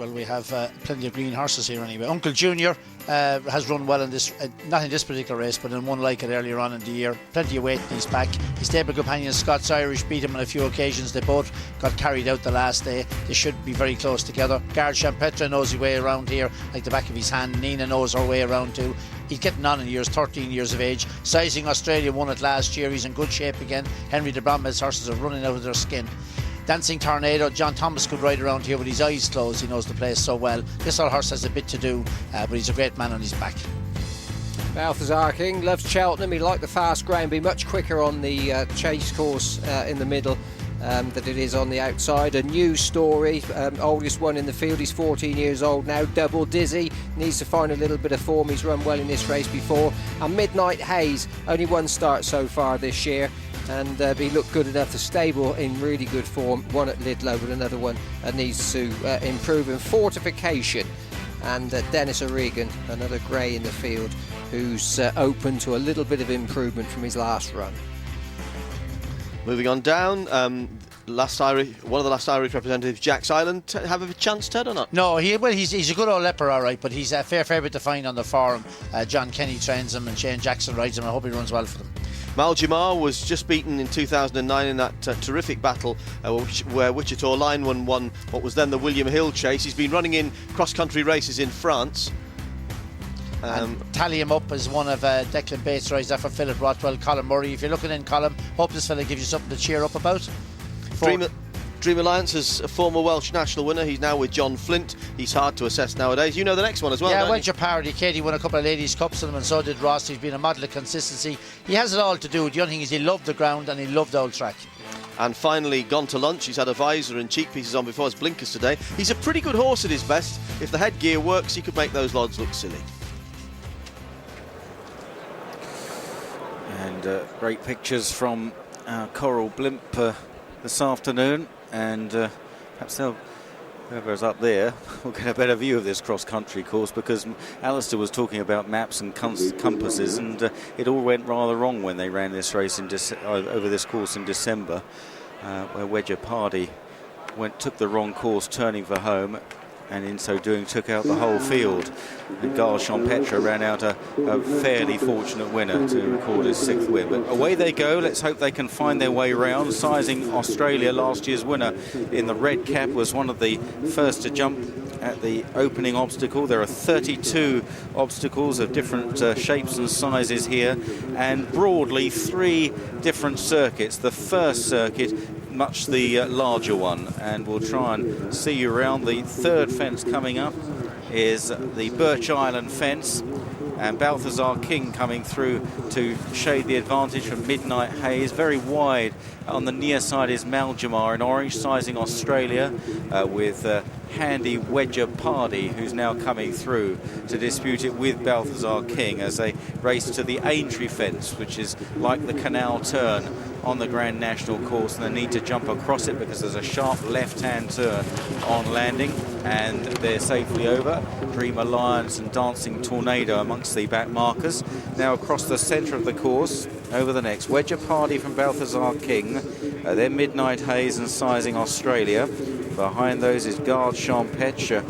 Well, we have plenty of green horses here anyway. Uncle Junior has run well in this, not in this particular race, but in one like it earlier on in the year. Plenty of weight in his back. His stable companion Scots Irish beat him on a few occasions. They both got carried out the last day. They should be very close together. Guard Champetre knows his way around here like the back of his hand. Nina knows her way around too. He's getting on in years, 13 years of age. Sizing Australia won it last year. He's in good shape again. Henry de Bromhead's horses are running out of their skin. Dancing Tornado, John Thomas could ride around here with his eyes closed. He knows the place so well. This old horse has a bit to do, but he's a great man on his back. Balthazar King loves Cheltenham. He liked the fast ground, be much quicker on the chase course in the middle than it is on the outside. A new story, oldest one in the field. He's 14 years old now. Double Dizzy needs to find a little bit of form. He's run well in this race before. And Midnight Haze, only one start so far this year. And he looked good enough to stable in really good form. One at Lidlow, but another one needs to improve in Fortification. And Dennis O'Regan, another grey in the field, who's open to a little bit of improvement from his last run. Moving on down, one of the last Irish representatives, Jack's Island, have a chance, Ted, or not? No, he's a good old leper, all right, but he's a fair bit to find on the farm. John Kenny trains him and Shane Jackson rides him. I hope he runs well for them. Maljamar was just beaten in 2009 in that terrific battle where Wichita Line won what was then the William Hill Chase. He's been running in cross-country races in France. And Tally Him Up is one of Declan Bates' rides after Philip Rothwell, Colin Murray. If you're looking in, Colin, hope this fella gives you something to cheer up about. Dream Alliance is a former Welsh national winner. He's now with John Flint. He's hard to assess nowadays. You know the next one as well, yeah, don't Wedger Pardy. Katie won a couple of Ladies' Cups on him, and so did Ross. He's been a model of consistency. He has it all to do. The only thing is he loved the ground and he loved the old track. And finally, Gone to Lunch. He's had a visor and cheek pieces on before his blinkers today. He's a pretty good horse at his best. If the headgear works, he could make those odds look silly. And great pictures from Coral Blimp this afternoon. And perhaps whoever's up there will get a better view of this cross-country course, because Alistair was talking about maps and compasses, and it all went rather wrong when they ran this race over this course in December, where Wedger Pardy took the wrong course, turning for home, and in so doing took out the whole field. And Gare Champetre ran out a fairly fortunate winner to record his 6th win. But away they go. Let's hope they can find their way round. Sizing Australia, last year's winner in the red cap, was one of the first to jump at the opening obstacle. There are 32 obstacles of different shapes and sizes here, and broadly 3 different circuits. The first circuit, much the larger one, and we'll try and see you around. The third fence coming up is the Birch Island fence, and Balthazar King coming through to shade the advantage from Midnight Haze. Very wide on the near side is Maljamar in orange, Sizing Australia, with handy Wedger Pardy, who's now coming through to dispute it with Balthazar King as they race to the Aintree fence, which is like the canal turn on the Grand National course, and they need to jump across it because there's a sharp left-hand turn on landing, and they're safely over. Dream Alliance and Dancing Tornado amongst the back markers. Now across the centre of the course, over the next, Wedger Pardy from Balthazar King, then Midnight Haze and Sizing Australia. Behind those is Gare Champetre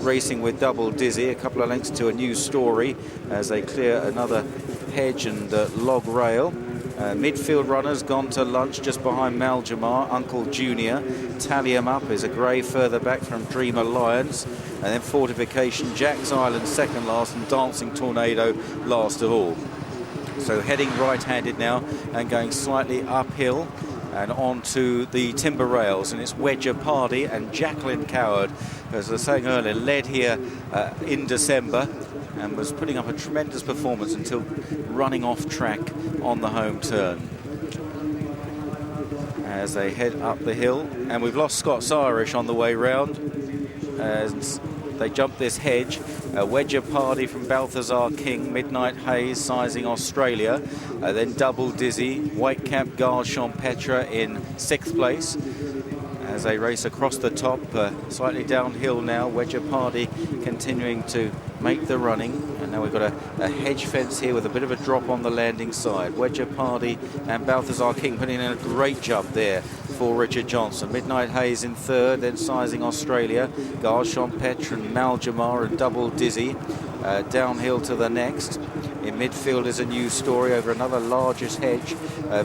racing with Double Dizzy, a couple of lengths to a new story as they clear another hedge and log rail. Midfield runners Gone to Lunch just behind Maljamar. Uncle Junior, Tally Him Up is a grey further back from Dream Alliance, and then Fortification, Jack's Island second last, and Dancing Tornado last of all. So heading right-handed now and going slightly uphill and onto the timber rails, and it's Wedger Pardy and Jacqueline Coward, as I was saying earlier, led here in December and was putting up a tremendous performance until running off track on the home turn. As they head up the hill, and we've lost Scots Irish on the way round as they jump this hedge. Wedger Pardy from Balthazar King, Midnight Haze, Sizing Australia, then Double Dizzy, White Cap Gare Champetre in 6th place, as they race across the top, slightly downhill now. Wedger Pardy continuing to make the running, and now we've got a hedge fence here with a bit of a drop on the landing side. Wedger Pardy and Balthazar King putting in a great jump there for Richard Johnson. Midnight Haze in third, then Sizing Australia, Garchon Petre and Maljamar and Double Dizzy downhill to the next. In midfield is A New Story over another largest hedge.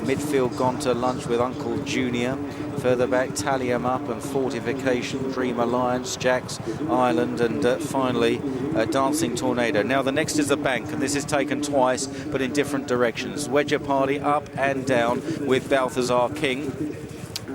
Midfield gone to lunch with Uncle Junior. Further back, Tally 'em Up and Fortification, Dream Alliance, Jack's Island, and finally Dancing Tornado. Now the next is the bank, and this is taken twice but in different directions. Wedger Pardy up and down with Balthazar King,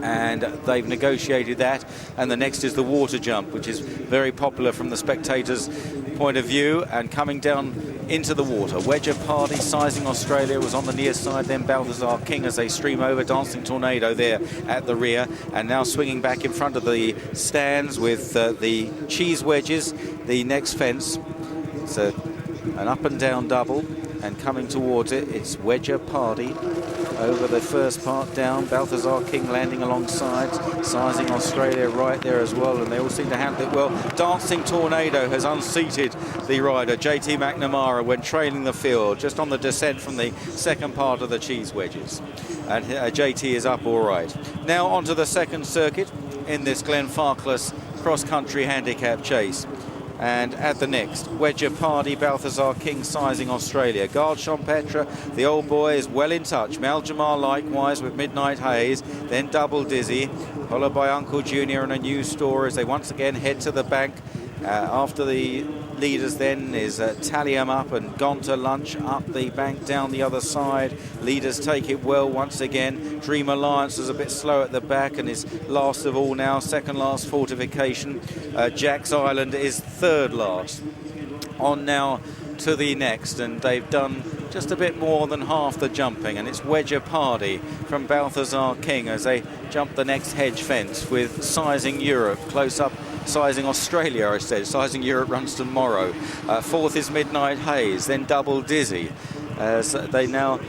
and they've negotiated that. And the next is the water jump, which is very popular from the spectators' point of view, and coming down into the water. Wedger Pardy, Sizing Australia was on the near side, then Balthazar King as they stream over. Dancing Tornado there at the rear, and now swinging back in front of the stands with the cheese wedges. The next fence, it's an up and down double, and coming towards it, it's Wedger Pardy over the first part down, Balthazar King landing alongside, Sizing Australia right there as well, and they all seem to handle it well. Dancing Tornado has unseated the rider, JT McNamara, when trailing the field, just on the descent from the second part of the cheese wedges. And JT is up all right. Now onto the second circuit in this Glenfarclas cross-country handicap chase. And at the next, Wedger Pardy, Balthazar King, Sizing Australia. Garchon Petre, the old boy, is well in touch. Maljamar likewise with Midnight Haze. Then Double Dizzy, followed by Uncle Junior and A New Story as they once again head to the bank. After the leaders then is Tally 'em Up and Gone to Lunch up the bank down the other side. Leaders take it well once again. Dream Alliance is a bit slow at the back and is last of all now, second last Fortification. Jack's Island is third last. On now to the next, and they've done just a bit more than half the jumping, and it's Wedger Pardy from Balthazar King as they jump the next hedge fence with Sizing Europe close up. Sizing Australia, I said. Sizing Europe runs tomorrow. Fourth is Midnight Haze, then Double Dizzy. As they now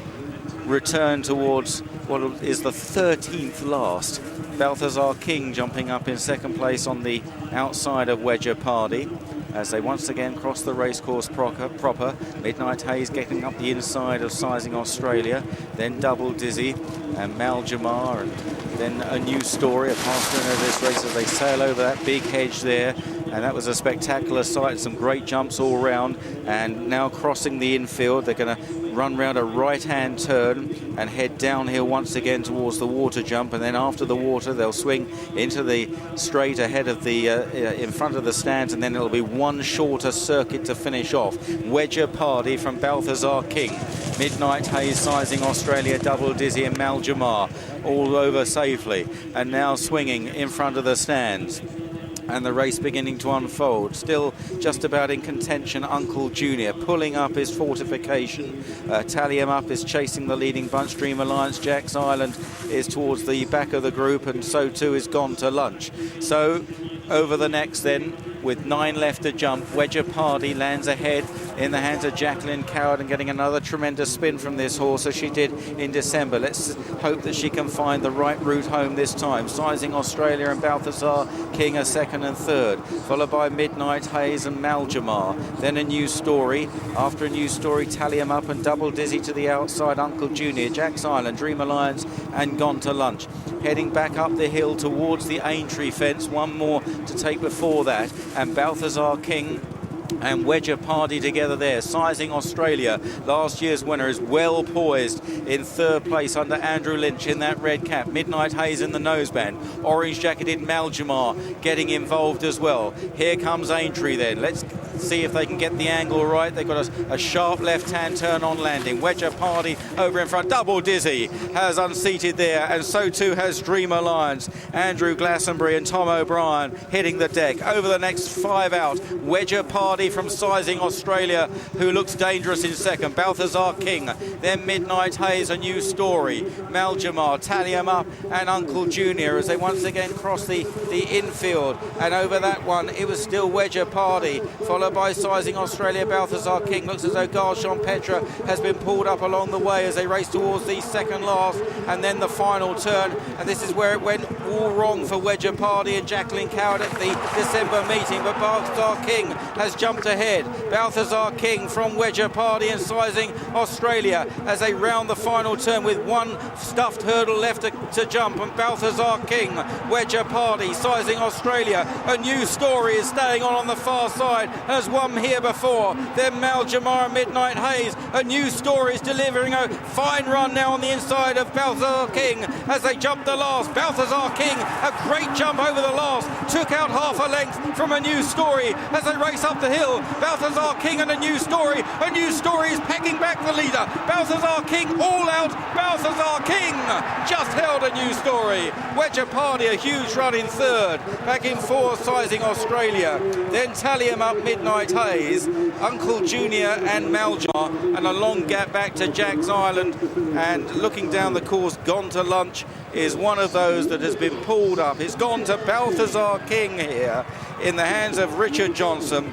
return towards what is the 13th last. Balthazar King jumping up in second place on the outside of Wedger Pardy as they once again cross the racecourse proper. Midnight Haze getting up the inside of Sizing Australia, then Double Dizzy and Maljamar, and then A New Story, a past winner of this race as they sail over that big hedge there. And that was a spectacular sight, some great jumps all round. And now crossing the infield, they're going to run round a right-hand turn and head downhill once again towards the water jump. And then after the water, they'll swing into the straight ahead of the, in front of the stands, and then it'll be one shorter circuit to finish off. Wedger Pardy from Balthazar King, Midnight Haze, Sizing Australia, Double Dizzy and Maljamar all over safely. And now swinging in front of the stands. And the race beginning to unfold. Still just about in contention, Uncle Junior pulling up his Fortification. Tally 'em Up is chasing the leading bunch. Dream Alliance, Jack's Island is towards the back of the group, and so too is Gone to Lunch. So over the next then, with 9 left to jump, Wedger Pardy lands ahead in the hands of Jacqueline Coward and getting another tremendous spin from this horse as she did in December. Let's hope that she can find the right route home this time. Sizing Australia and Balthazar King are second and third, followed by Midnight Haze and Maljamar. Then A New Story. After A New Story, Tally 'em Up and Double Dizzy to the outside. Uncle Junior, Jack's Island, Dream Alliance and Gone to Lunch. Heading back up the hill towards the Aintree fence. One more to take before that. And Balthazar King and Wedger Pardy together there. Sizing Australia, last year's winner, is well poised in third place under Andrew Lynch in that red cap. Midnight Haze in the noseband. Orange jacketed Maljamar getting involved as well. Here comes Aintree then. Let's see if they can get the angle right. They've got a sharp left-hand turn on landing. Wedger Pardy over in front. Double Dizzy has unseated there, and so too has Dream Alliance. Andrew Glastonbury and Tom O'Brien hitting the deck. Over the next 5 out, Wedger Pardy from Sizing Australia, who looks dangerous in second. Balthazar King, then Midnight Haze, A New Story. Maljamar, Tally 'em Up and Uncle Junior as they once again cross the infield. And over that one, it was still Wedger Pardy, followed followed by Sizing Australia. Balthazar King looks as though Garchon Petra has been pulled up along the way as they race towards the second last and then the final turn, and this is where it went all wrong for Wedger, Pardy and Jacqueline Coward at the December meeting, but Balthazar King has jumped ahead. Balthazar King from Wedger, Pardy and Sizing Australia as they round the final turn with one stuffed hurdle left to jump, and Balthazar King, Wedger, Pardy, Sizing Australia. A new story is staying on the far side, has won here before. Then Mal Jamara Midnight Haze. A new story is delivering a fine run now on the inside of Balthazar King as they jump the last. Balthazar King, a great jump over the last, took out half a length from a new story as they race up the hill. Balthazar King and a new story. A new story is pegging back the leader. Balthazar King all out. Balthazar King just held a new story. Wedger, Pardy, a huge run in third. Back in fourth, Sizing Australia. Then tally him up Midnight Haze, Uncle Junior and Maljar, and a long gap back to Jack's Island. And looking down the course, Gone to Lunch is one of those that has been pulled up. It's gone to Balthazar King here in the hands of Richard Johnson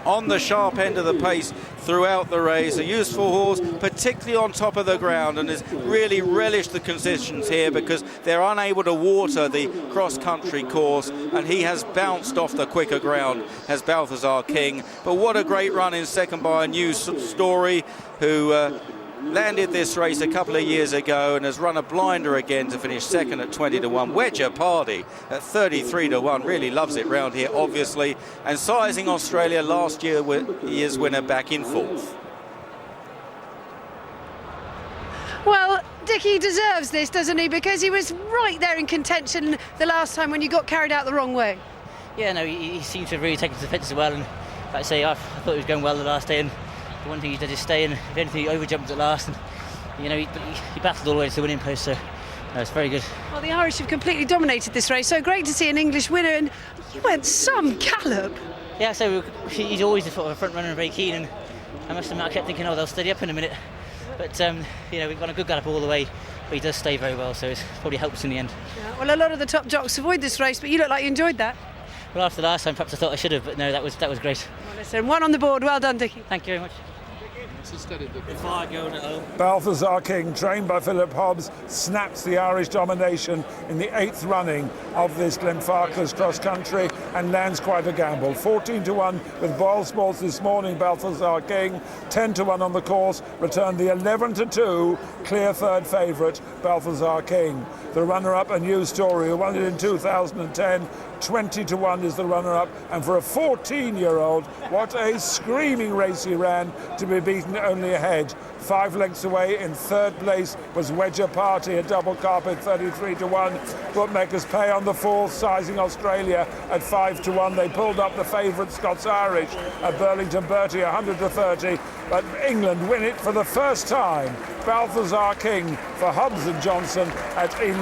on the sharp end of the pace throughout the race. A useful horse, particularly on top of the ground, and has really relished the conditions here because they're unable to water the cross-country course, and he has bounced off the quicker ground as Balthazar King. But what a great run in second by a new story who landed this race a couple of years ago and has run a blinder again to finish second at 20 to 1. Wedger, Pardy at 33 to 1, really loves it round here, obviously. And Sizing Australia, last year's winner, back in fourth. Well, Dickie deserves this, doesn't he? Because he was right there in contention the last time when you got carried out the wrong way. Yeah, no, he seemed to have really taken to the fence as well. And like I say, I thought he was going well the last day. And the one thing he did is stay, and if anything, he overjumped at last, and you know he battled all the way to the winning post. So no, it's very good. Well, the Irish have completely dominated this race. So great to see an English winner, and you went some gallop. Yeah, so he's always the front runner and very keen, and I must admit I kept thinking, oh, they'll steady up in a minute. But you know, we've got a good gallop all the way, but he does stay very well, so it probably helps in the end. Yeah, well, a lot of the top jocks avoid this race, but you look like you enjoyed that. Well, after the last time, perhaps I thought I should have, but no, that was great. Well, listen, one on the board. Well done, Dickie. Thank you very much. If I go at home. Balthazar King, trained by Philip Hobbs, snaps the Irish domination in the 8th running of this Glenfarclas cross country and lands quite a gamble. 14 to 1 with Boyle Sports this morning. Balthazar King, 10 to 1 on the course, returned the 11 to 2 clear third favourite Balthazar King. The runner-up, a new story, who won it in 2010. 20 to 1 is the runner-up, and for a 14-year-old, what a screaming race he ran to be beaten only ahead. 5 lengths away in third place was Wedger, Party, a double carpet, 33 to 1. Bookmakers pay on the fourth, Sizing Australia at 5 to 1. They pulled up the favourite Scots-Irish at Burlington Bertie, 100 to 30. But England win it for the first time. Balthazar King for Hobbs and Johnson at England.